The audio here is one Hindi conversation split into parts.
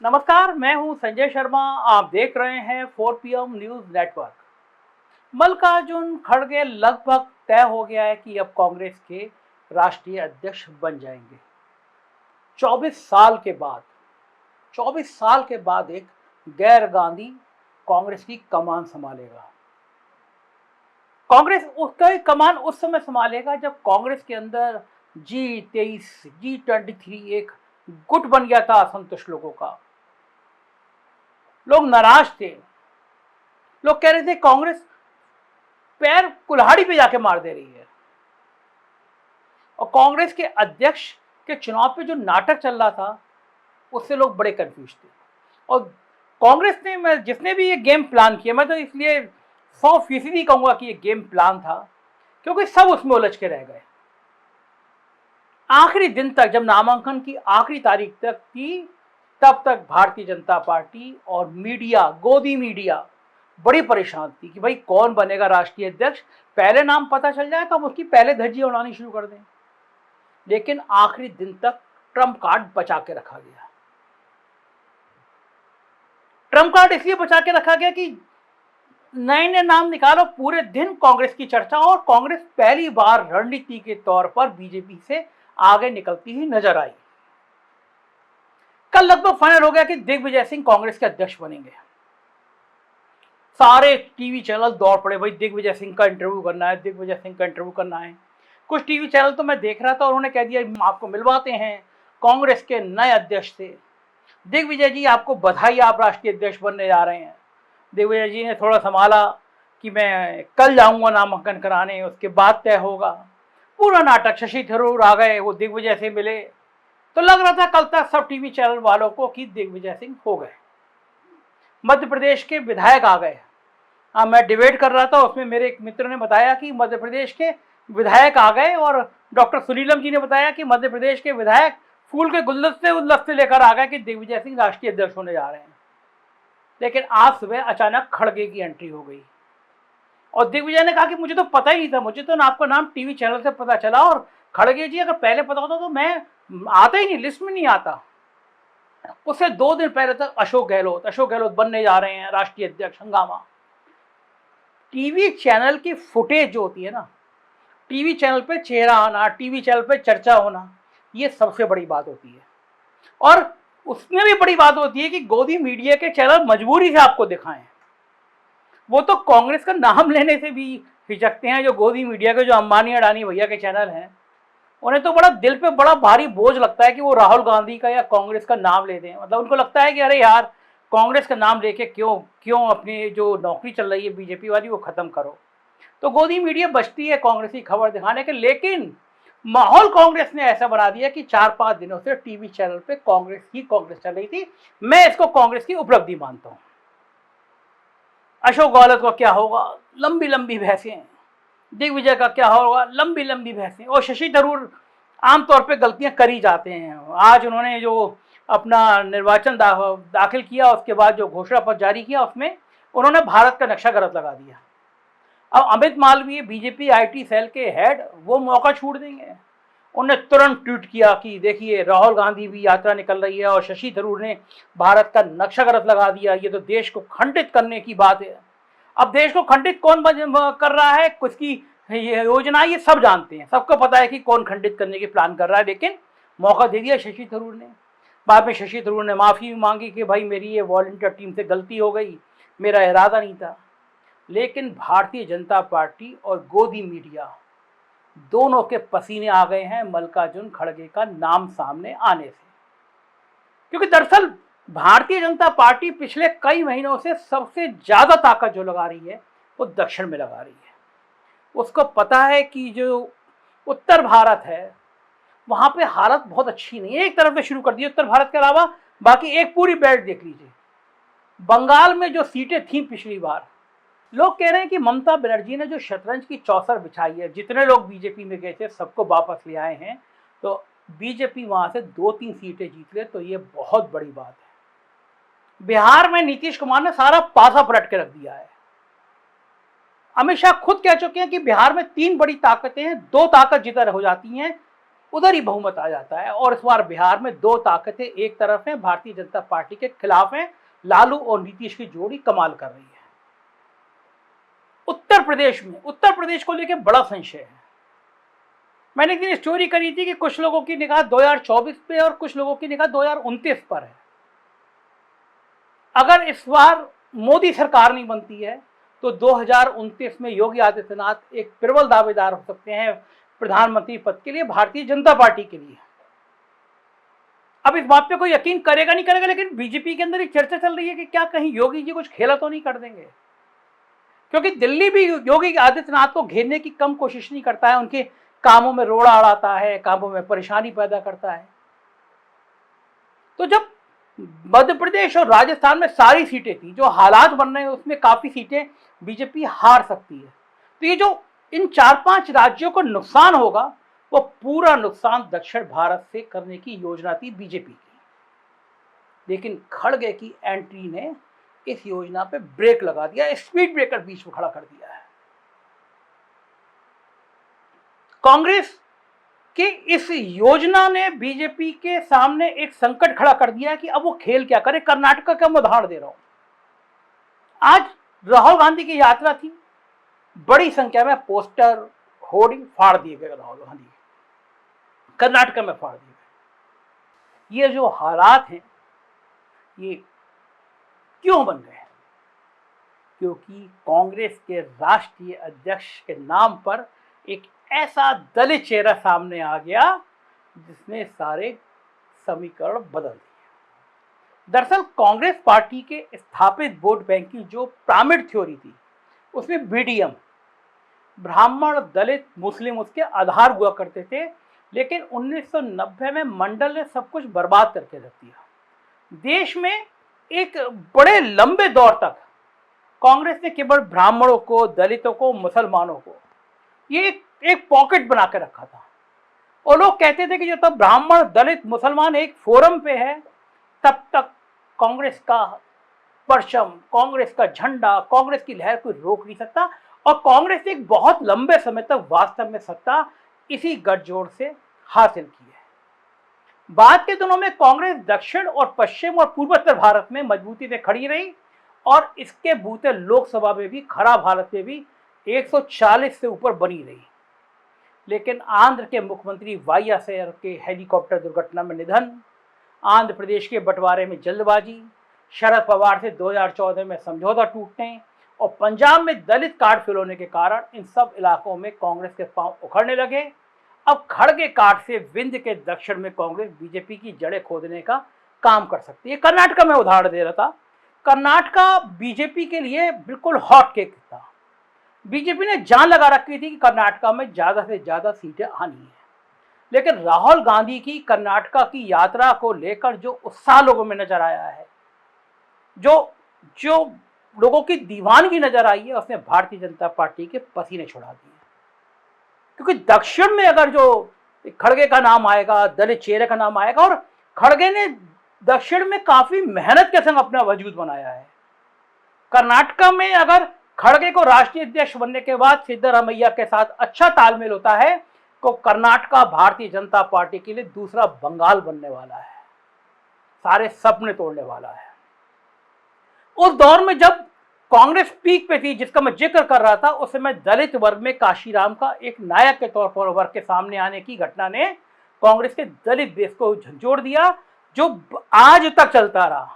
नमस्कार, मैं हूं संजय शर्मा। आप देख रहे हैं 4 PM न्यूज़ नेटवर्क। मल्लिकार्जुन खड़गे लगभग तय हो गया है कि अब कांग्रेस के राष्ट्रीय अध्यक्ष बन जाएंगे। 24 साल के बाद 24 साल के बाद एक गैर गांधी कांग्रेस की कमान संभालेगा। कांग्रेस उसका कमान उस समय संभालेगा जब कांग्रेस के अंदर G23 G23 एक गुट बन गया था असंतुष्ट लोगों का। लोग नाराज थे। लोग कह रहे थे कांग्रेस पैर कुल्हाड़ी पे जाके मार दे रही है। और कांग्रेस के अध्यक्ष के चुनाव पे जो नाटक चल रहा था उससे लोग बड़े कंफ्यूज थे। और कांग्रेस ने, मैं जिसने भी ये गेम प्लान किया, मैं तो इसलिए 100% कहूंगा कि ये गेम प्लान था, क्योंकि सब उसमें उलझ के रह गए। आखिरी दिन तक, जब नामांकन की आखिरी तारीख तक थी, तब तक भारतीय जनता पार्टी और मीडिया, गोदी मीडिया बड़ी परेशान थी कि भाई कौन बनेगा राष्ट्रीय अध्यक्ष। पहले नाम पता चल जाए तो हम उसकी पहले धज्जियां उड़ानी शुरू कर दें। लेकिन आखिरी दिन तक ट्रम्प कार्ड बचा के रखा गया। ट्रम्प कार्ड इसलिए बचा के रखा गया कि नए नए नाम निकालो, पूरे दिन कांग्रेस की चर्चा, और कांग्रेस पहली बार रणनीति के तौर पर बीजेपी से आगे निकलती हुई नजर आई। कल लगभग फाइनल हो गया कि दिग्विजय सिंह कांग्रेस के अध्यक्ष बनेंगे। सारे टीवी चैनल दौड़ पड़े, भाई दिग्विजय सिंह का इंटरव्यू करना है, दिग्विजय सिंह का इंटरव्यू करना है। कुछ टीवी चैनल तो मैं देख रहा था, उन्होंने कह दिया हम आपको मिलवाते हैं कांग्रेस के नए अध्यक्ष से। दिग्विजय जी आपको बधाई, आप राष्ट्रीय अध्यक्ष बनने जा रहे हैं। दिग्विजय जी ने थोड़ा संभाला कि मैं कल जाऊंगा नामांकन कराने, उसके बाद तय होगा। पूरा नाटक, शशि थरूर आ गए, वो दिग्विजय से मिले, तो लग रहा था कल तक सब टीवी चैनल वालों को कि दिग्विजय सिंह हो गए। मध्य प्रदेश के विधायक आ गए। मैं डिबेट कर रहा था, उसमें मेरे एक मित्र ने बताया कि मध्य प्रदेश के विधायक आ गए, और डॉक्टर सुनीलम जी ने बताया कि मध्य प्रदेश के विधायक फूल के गुलदस्ते लेकर आ गए कि दिग्विजय सिंह राष्ट्रीय अध्यक्ष होने जा रहे हैं। लेकिन आज सुबह अचानक खड़गे की एंट्री हो गई, और दिग्विजय ने कहा कि मुझे तो पता ही नहीं था, मुझे तो आपका नाम टीवी चैनल से पता चला, और खड़गे जी अगर पहले पता होता तो मैं आता ही नहीं, लिस्ट में नहीं आता। उससे 2 दिन पहले तक अशोक गहलोत बनने जा रहे हैं राष्ट्रीय अध्यक्ष। हंगामा। टीवी चैनल की फुटेज जो होती है ना, टीवी चैनल पे चेहरा आना, टीवी चैनल पे चर्चा होना, ये सबसे बड़ी बात होती है। और उसमें भी बड़ी बात होती है कि गोदी मीडिया के चैनल मजबूरी से आपको दिखाएं। वो तो कांग्रेस का नाम लेने से भी हिचकते हैं। जो गोदी मीडिया के, जो अंबानी अडानी भैया के चैनल हैं, उन्हें तो बड़ा दिल पे बड़ा भारी बोझ लगता है कि वो राहुल गांधी का या कांग्रेस का नाम ले दें। मतलब उनको लगता है कि अरे यार, कांग्रेस का नाम लेके क्यों अपनी जो नौकरी चल रही है बीजेपी वाली वो खत्म करो। तो गोदी मीडिया बचती है कांग्रेस की खबर दिखाने के। लेकिन माहौल कांग्रेस ने ऐसा बना दिया कि 4-5 दिनों से टीवी चैनल पे कांग्रेस चल रही थी। मैं इसको कांग्रेस की उपलब्धि मानता हूं। अशोक गहलोत का क्या होगा, लंबी लंबी बहसें। दिग्विजय का क्या होगा, लंबी लंबी बहसें। और शशि थरूर आमतौर पे गलतियां कर ही जाते हैं। आज उन्होंने जो अपना निर्वाचन दाखिल किया, उसके बाद जो घोषणा पत्र जारी किया, उसमें उन्होंने भारत का नक्शा गलत लगा दिया। अब Amit Malviya, BJP IT cell के हेड, वो मौका छूट देंगे। उन्होंने तुरंत ट्वीट किया कि देखिए राहुल गांधी भी यात्रा निकल रही है और शशि थरूर ने भारत का नक्शा गलत लगा दिया, ये तो देश को खंडित करने की बात है। अब देश को खंडित कौन कर रहा है, किसकी ये योजना, ये सब जानते हैं, सबको पता है कि कौन खंडित करने की प्लान कर रहा है। लेकिन मौका दे दिया शशि थरूर ने। बाद में शशि थरूर ने माफ़ी मांगी कि भाई मेरी ये वॉलंटियर टीम से गलती हो गई, मेरा इरादा नहीं था। लेकिन भारतीय जनता पार्टी और गोदी मीडिया दोनों के पसीने आ गए हैं मल्लिकार्जुन खड़गे का नाम सामने आने से। क्योंकि दरअसल भारतीय जनता पार्टी पिछले कई महीनों से सबसे ज्यादा ताकत जो लगा रही है वो दक्षिण में लगा रही है। उसको पता है कि जो उत्तर भारत है वहां पे हालत बहुत अच्छी नहीं है। एक तरफ से शुरू कर दी उत्तर भारत के अलावा, बाकी एक पूरी बेल्ट देख लीजिए। बंगाल में जो सीटें थी पिछली बार, लोग कह रहे हैं कि ममता बनर्जी ने जो शतरंज की चौसर बिछाई है, जितने लोग बीजेपी में गए थे सबको वापस ले आए हैं, तो बीजेपी वहां से 2-3 सीटें जीत ले, तो ये बहुत बड़ी बात है। बिहार में नीतीश कुमार ने सारा पासा पलट के रख दिया है। अमित शाह खुद कह चुके हैं कि बिहार में 3 बड़ी ताकतें हैं, 2 ताकत जिधर हो जाती हैं उधर ही बहुमत आ जाता है। और इस बार बिहार में दो ताकतें एक तरफ हैं, भारतीय जनता पार्टी के खिलाफ हैं। लालू और नीतीश की जोड़ी कमाल कर रही है। उत्तर प्रदेश को लेकर बड़ा संशय है। मैंने एक दिन स्टोरी करी थी कि कुछ लोगों की निगाह 2024 पे और कुछ लोगों की निगाह 2029 पर है। अगर इस बार मोदी सरकार नहीं बनती है तो 2029 में योगी आदित्यनाथ एक प्रबल दावेदार हो सकते हैं प्रधानमंत्री पद के लिए, भारतीय जनता पार्टी के लिए। अब इस बात पे कोई यकीन करेगा नहीं करेगा, लेकिन बीजेपी के अंदर एक चर्चा चल रही है कि क्या कहीं योगी जी कुछ खेला तो नहीं कर देंगे, क्योंकि दिल्ली भी योगी आदित्यनाथ को घेरने की कम कोशिश नहीं करता है, उनके कामों में रोड़ा अड़ाता है, कामों में परेशानी पैदा करता है। तो जब मध्य प्रदेश और राजस्थान में सारी सीटें थी, जो हालात बन रहे हैं उसमें काफी सीटें बीजेपी हार सकती है। तो ये जो इन 4-5 राज्यों को नुकसान होगा वो पूरा नुकसान दक्षिण भारत से करने की योजना थी बीजेपी की, लेकिन खड़गे की एंट्री ने इस योजना पे ब्रेक लगा दिया, स्पीड ब्रेकर बीच में खड़ा कर दिया है। कांग्रेस कि इस योजना ने बीजेपी के सामने एक संकट खड़ा कर दिया कि अब वो खेल क्या करे। कर्नाटक का मैं उदाहरण दे रहा हूं। आज राहुल गांधी की यात्रा थी, बड़ी संख्या में पोस्टर होर्डिंग फाड़ दिए गए राहुल गांधी, कर्नाटक में फाड़ दिए गए। ये जो हालात हैं ये क्यों बन गए? क्योंकि कांग्रेस के राष्ट्रीय अध्यक्ष के नाम पर एक ऐसा दलित चेहरा सामने आ गया जिसने सारे समीकरण बदल दिए। दरअसल कांग्रेस पार्टी के स्थापित वोट बैंक की जो पिरामिड थ्योरी थी उसमें बीडीएम, ब्राह्मण, दलित, मुस्लिम उसके आधार हुआ करते थे, लेकिन 1990 में मंडल ने सब कुछ बर्बाद करके रख दिया। देश में एक बड़े लंबे दौर तक कांग्रेस ने केवल ब्राह्मणों को, दलितों को, मुसलमानों को ये एक पॉकेट बना के रखा था। और लोग कहते थे कि जब तक ब्राह्मण, दलित, मुसलमान एक फोरम पे है तब तक कांग्रेस का परचम, कांग्रेस का झंडा, कांग्रेस की लहर कोई रोक नहीं सकता। और कांग्रेस ने एक बहुत लंबे समय तक वास्तव में सत्ता इसी गठजोड़ से हासिल की है। बाद के दिनों में कांग्रेस दक्षिण और पश्चिम और पूर्वोत्तर भारत में मजबूती से खड़ी रही और इसके बूते लोकसभा में भी, खराब हालत में भी 140 से ऊपर बनी रही। लेकिन आंध्र के मुख्यमंत्री वाईएस के हेलीकॉप्टर दुर्घटना में निधन, आंध्र प्रदेश के बंटवारे में जल्दबाजी, शरद पवार से 2014 में समझौता टूटने और पंजाब में दलित कार्ड फिल होने के कारण इन सब इलाकों में कांग्रेस के पांव उखड़ने लगे। अब खड़गे कार्ड से विंध्य के दक्षिण में कांग्रेस बीजेपी की जड़ें खोदने का काम कर सकती है। कर्नाटक में उदाहरण दे रहा था, कर्नाटक बीजेपी के लिए बिल्कुल हॉट केक था। बीजेपी ने जान लगा रखी थी कि कर्नाटक में ज्यादा से ज्यादा सीटें आनी है, लेकिन राहुल गांधी की कर्नाटक की यात्रा को लेकर जो उत्साह लोगों में नजर आया है, जो लोगों की दीवानगी नजर आई है, उसने भारतीय जनता पार्टी के पसीने छुड़ा दिए। क्योंकि दक्षिण में अगर जो खड़गे का नाम आएगा, दलित चेहरे का नाम आएगा, और खड़गे ने दक्षिण में काफी मेहनत के संग अपना वजूद बनाया है। कर्नाटक में अगर खड़गे को राष्ट्रीय अध्यक्ष बनने के बाद सिद्धरामैया के साथ अच्छा तालमेल होता है तो कर्नाटक भारतीय जनता पार्टी के लिए दूसरा बंगाल बनने वाला है, सारे सपने तोड़ने वाला है। उस दौर में जब कांग्रेस पीक पे थी, जिसका मैं जिक्र कर रहा था, उस समय दलित वर्ग में काशीराम का एक नायक के तौर पर वर्ग के सामने आने की घटना ने कांग्रेस के दलित बेस को झंझोड़ दिया, जो आज तक चलता रहा।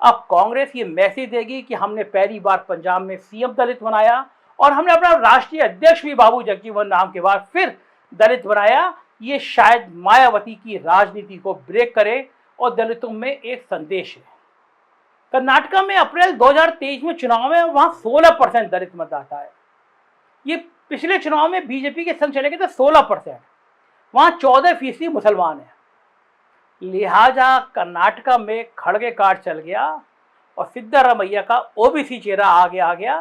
अब कांग्रेस ये मैसेज देगी कि हमने पहली बार पंजाब में सीएम दलित बनाया और हमने अपना राष्ट्रीय अध्यक्ष भी बाबू जगजीवन राम के बाद फिर दलित बनाया। ये शायद मायावती की राजनीति को ब्रेक करे और दलितों में एक संदेश है। कर्नाटक में अप्रैल 2023 में चुनाव में वहां 16% दलित मतदाता है। ये पिछले चुनाव में बीजेपी के संग चले गए थे 16%, वहां 14% मुसलमान है। लिहाजा कर्नाटक में खड़गे कार्ड चल गया और सिद्धरामैया का ओबीसी चेहरा आगे आ गया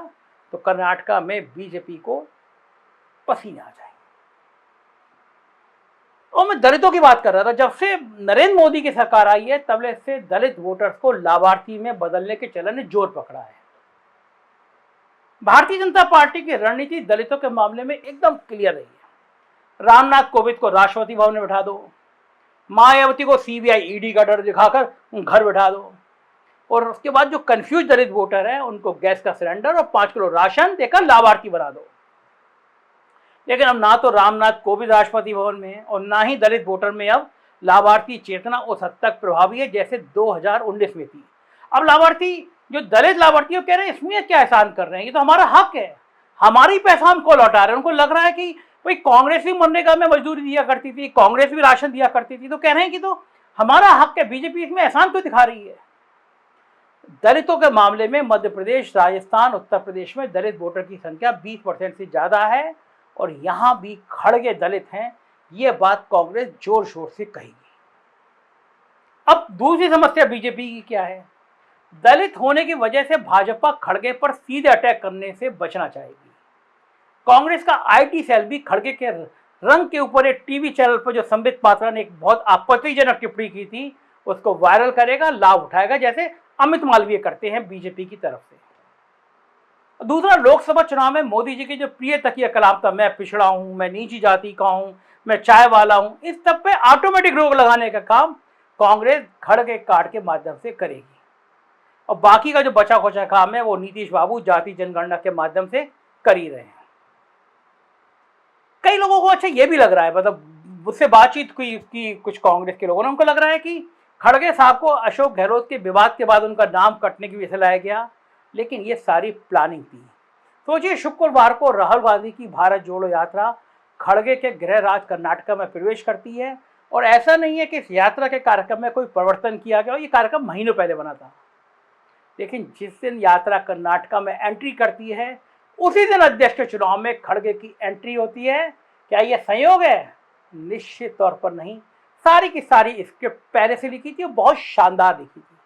तो कर्नाटक में बीजेपी को पसीने आ जाएंगे। और मैं दलितों की बात कर रहा था, जब से नरेंद्र मोदी की सरकार आई है तब से दलित वोटर्स को लाभार्थी में बदलने के चलन ने जोर पकड़ा है। भारतीय जनता पार्टी की रणनीति दलितों के मामले में एकदम क्लियर रही है। रामनाथ कोविंद को राष्ट्रपति भवन में बैठा दो, मायावती को सीबीआई ईडी का डर दिखाकर घर बैठा दो, और उसके बाद जो कंफ्यूज दलित वोटर है उनको गैस का सिलेंडर और 5 किलो राशन देकर लाभार्थी बना दो। लेकिन अब ना तो रामनाथ कोविंद राष्ट्रपति भवन में और ना ही दलित वोटर में अब लाभार्थी चेतना उस हद तक प्रभावी है जैसे 2019 में थी। अब लाभार्थी जो दलित लाभार्थी कह रहे हैं इसमें क्या एहसान कर रहे हैं, ये तो हमारा हक है, हमारी पैसा हमको लौटा रहे हैं। उनको लग रहा है कि भाई कांग्रेस भी मनरेगा में मजदूरी दिया करती थी, कांग्रेस भी राशन दिया करती थी, तो कह रहे हैं कि तो हमारा हक है, बीजेपी इसमें एहसान क्यों दिखा रही है। दलितों के मामले में मध्य प्रदेश, राजस्थान, उत्तर प्रदेश में दलित वोटर की संख्या 20% से ज्यादा है और यहां भी खड़गे दलित हैं, ये बात कांग्रेस जोर शोर से कहेगी। अब दूसरी समस्या बीजेपी की क्या है, दलित होने की वजह से भाजपा खड़गे पर सीधे अटैक करने से बचना चाहेगी। कांग्रेस का आईटी सेल भी खड़गे के रंग के ऊपर एक टीवी चैनल पर जो संबित पात्रा ने एक बहुत आपत्तिजनक टिप्पणी की थी उसको वायरल करेगा, लाभ उठाएगा, जैसे अमित मालवीय करते हैं बीजेपी की तरफ से। दूसरा, लोकसभा चुनाव में मोदी जी की जो प्रिय तकिया कलाम था, मैं पिछड़ा हूं, मैं नीची जाति का हूं, मैं चाय वाला हूं, इस सब पे ऑटोमेटिक रोक लगाने का काम कांग्रेस खड़गे कार्ड के माध्यम से करेगी और बाकी का जो बचा खुचा काम है वो नीतीश बाबू जाति जनगणना के माध्यम से कर ही रहे हैं। कई लोगों को अच्छा ये भी लग रहा है, मतलब मुझसे बातचीत की कुछ कांग्रेस के लोगों ने, उनको लग रहा है कि खड़गे साहब को अशोक गहलोत के विवाद के बाद उनका नाम कटने की वजह से लाया गया, लेकिन ये सारी प्लानिंग थी। सोचिए, शुक्रवार को राहुल गांधी की भारत जोड़ो यात्रा खड़गे के गृह राज कर्नाटक में प्रवेश करती है और ऐसा नहीं है कि इस यात्रा के कार्यक्रम में कोई परिवर्तन किया गया, ये कार्यक्रम महीनों पहले बना था, लेकिन जिस दिन यात्रा कर्नाटक में एंट्री करती है उसी दिन अध्यक्ष के चुनाव में खड़गे की एंट्री होती है। क्या यह संयोग है? निश्चित तौर पर नहीं। सारी की सारी स्क्रिप्ट पहले से लिखी थी और बहुत शानदार लिखी थी।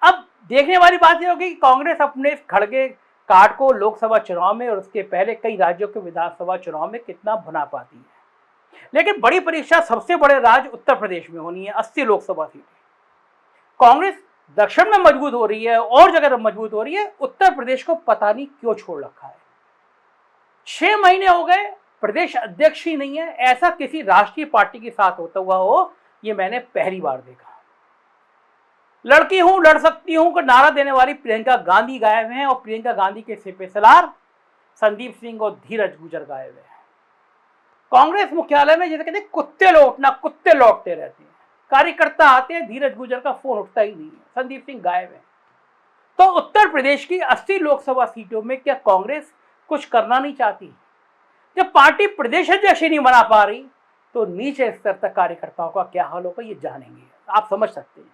अब देखने वाली बात यह होगी कि कांग्रेस अपने खड़गे कार्ड को लोकसभा चुनाव में और उसके पहले कई राज्यों के विधानसभा चुनाव में कितना भुना पाती है। लेकिन बड़ी परीक्षा सबसे बड़े राज्य उत्तर प्रदेश में होनी है, 80 लोकसभा सीटें। कांग्रेस दक्षिण में मजबूत हो रही है और जगह मजबूत हो रही है, उत्तर प्रदेश को पता नहीं क्यों छोड़ रखा है। 6 महीने हो गए, प्रदेश अध्यक्ष ही नहीं है। ऐसा किसी राष्ट्रीय पार्टी के साथ होता हुआ हो, ये मैंने पहली बार देखा। लड़की हूं, लड़ सकती हूं का नारा देने वाली प्रियंका गांधी गायब हैं और प्रियंका गांधी के सिपहसालार संदीप सिंह और धीरज गुजर गायब हैं। कांग्रेस मुख्यालय में जैसे कहते हैं कुत्ते लौटना, कुत्ते लौटते रहते हैं। कार्यकर्ता आते हैं, धीरज गुजर का फोन उठता ही नहीं है, संदीप सिंह गायब है। तो उत्तर प्रदेश की 80 लोकसभा सीटों में क्या कांग्रेस कुछ करना नहीं चाहती? जब पार्टी प्रदेश अध्यक्ष नहीं बना पा रही तो नीचे स्तर तक कार्यकर्ताओं का क्या हाल होगा ये जानेंगे, आप समझ सकते हैं।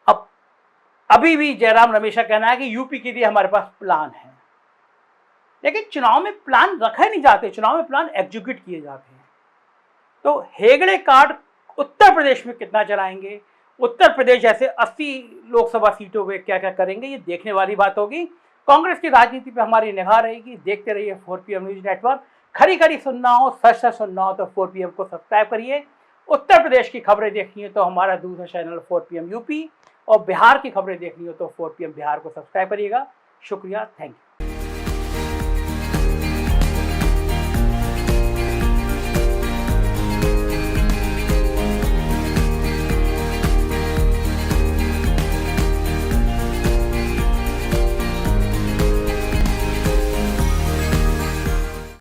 अब अभी भी जयराम रमेश का कहना है कि यूपी के लिए हमारे पास प्लान है, लेकिन चुनाव में प्लान रखे नहीं जाते, चुनाव में प्लान एग्जीक्यूट किए जाते हैं। तो हेगड़े कार्ड उत्तर प्रदेश में कितना चलाएंगे, उत्तर प्रदेश जैसे 80 लोकसभा सीटों में क्या क्या करेंगे, ये देखने वाली बात होगी। कांग्रेस की राजनीति पे हमारी निगाह रहेगी। देखते रहिए 4PM न्यूज नेटवर्क। खरी खरी सुनना हो, सच सच सुनना हो तो 4PM को सब्सक्राइब करिए। उत्तर प्रदेश की खबरें देखनी हो तो हमारा दूसरा चैनल 4PM यूपी और बिहार की खबरें देखनी हो तो 4PM बिहार को सब्सक्राइब करिएगा। शुक्रिया, थैंक यू।